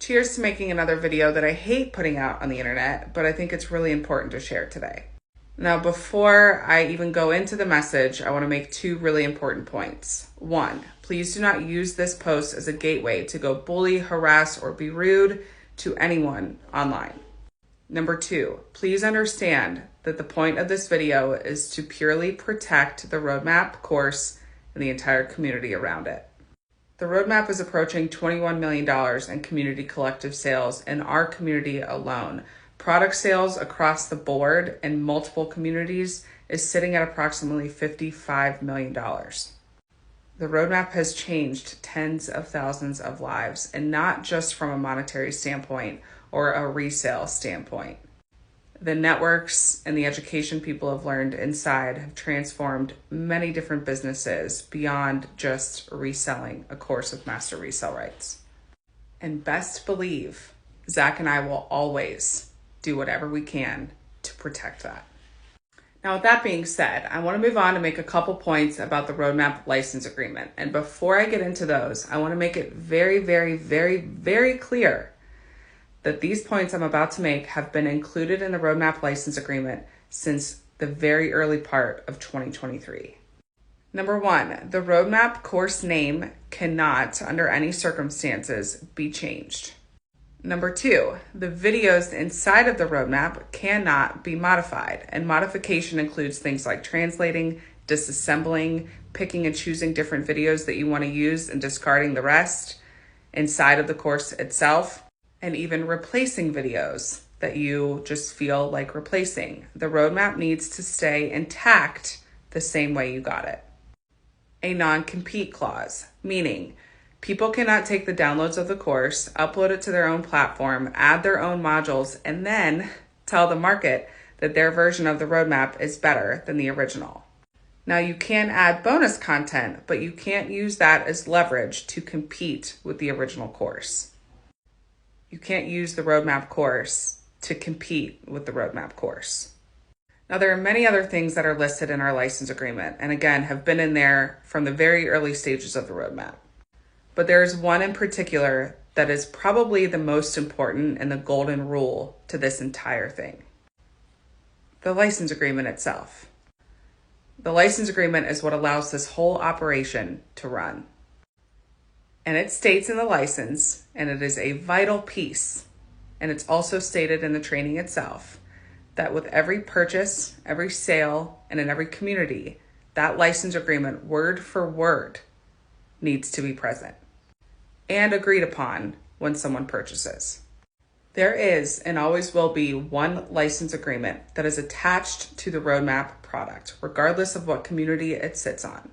Cheers to making another video that I hate putting out on the internet, but I think it's really important to share today. Now, before I even go into the message, I want to make two really important points. One, please do not use this post as a gateway to go bully, harass, or be rude to anyone online. Number two, please understand that the point of this video is to purely protect the roadmap course and the entire community around it. The roadmap is approaching $21 million in community collective sales in our community alone. Product sales across the board in multiple communities is sitting at approximately $55 million. The roadmap has changed tens of thousands of lives, and not just from a monetary standpoint or a resale standpoint. The networks and the education people have learned inside have transformed many different businesses beyond just reselling a course of master resale rights. And best believe, Zach and I will always do whatever we can to protect that. Now, with that being said, I want to move on to make a couple points about the roadmap license agreement. And before I get into those, I want to make it very, very, very, very clear that these points I'm about to make have been included in the roadmap license agreement since the very early part of 2023. Number one, the roadmap course name cannot, under any circumstances, be changed. Number two, the videos inside of the roadmap cannot be modified, and modification includes things like translating, disassembling, picking and choosing different videos that you want to use and discarding the rest inside of the course itself, and even replacing videos that you just feel like replacing. The roadmap needs to stay intact the same way you got it. A non-compete clause, meaning people cannot take the downloads of the course, upload it to their own platform, add their own modules, and then tell the market that their version of the roadmap is better than the original. Now, you can add bonus content, but you can't use that as leverage to compete with the original course. You can't use the roadmap course to compete with the roadmap course. Now, there are many other things that are listed in our license agreement, and again, have been in there from the very early stages of the roadmap. But there is one in particular that is probably the most important and the golden rule to this entire thing. The license agreement itself. The license agreement is what allows this whole operation to run. And it states in the license, and it is a vital piece, and it's also stated in the training itself, that with every purchase, every sale, and in every community, that license agreement, word for word, needs to be present and agreed upon when someone purchases. There is and always will be one license agreement that is attached to the roadmap product, regardless of what community it sits on.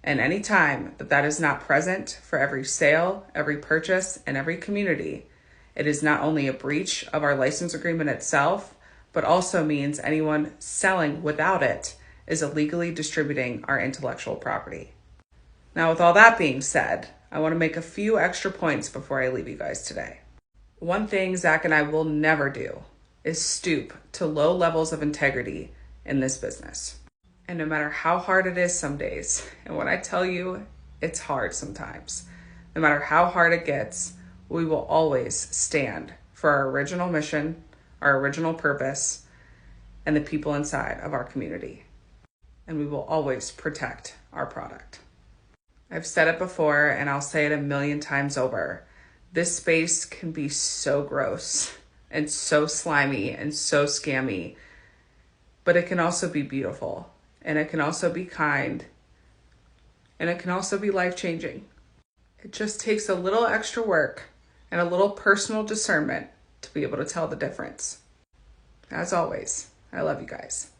And any time that that is not present for every sale, every purchase, and every community, it is not only a breach of our license agreement itself, but also means anyone selling without it is illegally distributing our intellectual property. Now, with all that being said, I want to make a few extra points before I leave you guys today. One thing Zach and I will never do is stoop to low levels of integrity in this business. And no matter how hard it is some days, and when I tell you it's hard sometimes, no matter how hard it gets, we will always stand for our original mission, our original purpose, and the people inside of our community. And we will always protect our product. I've said it before, and I'll say it a million times over. This space can be so gross and so slimy and so scammy, but it can also be beautiful. And it can also be kind, and it can also be life-changing. It just takes a little extra work and a little personal discernment to be able to tell the difference. As always, I love you guys.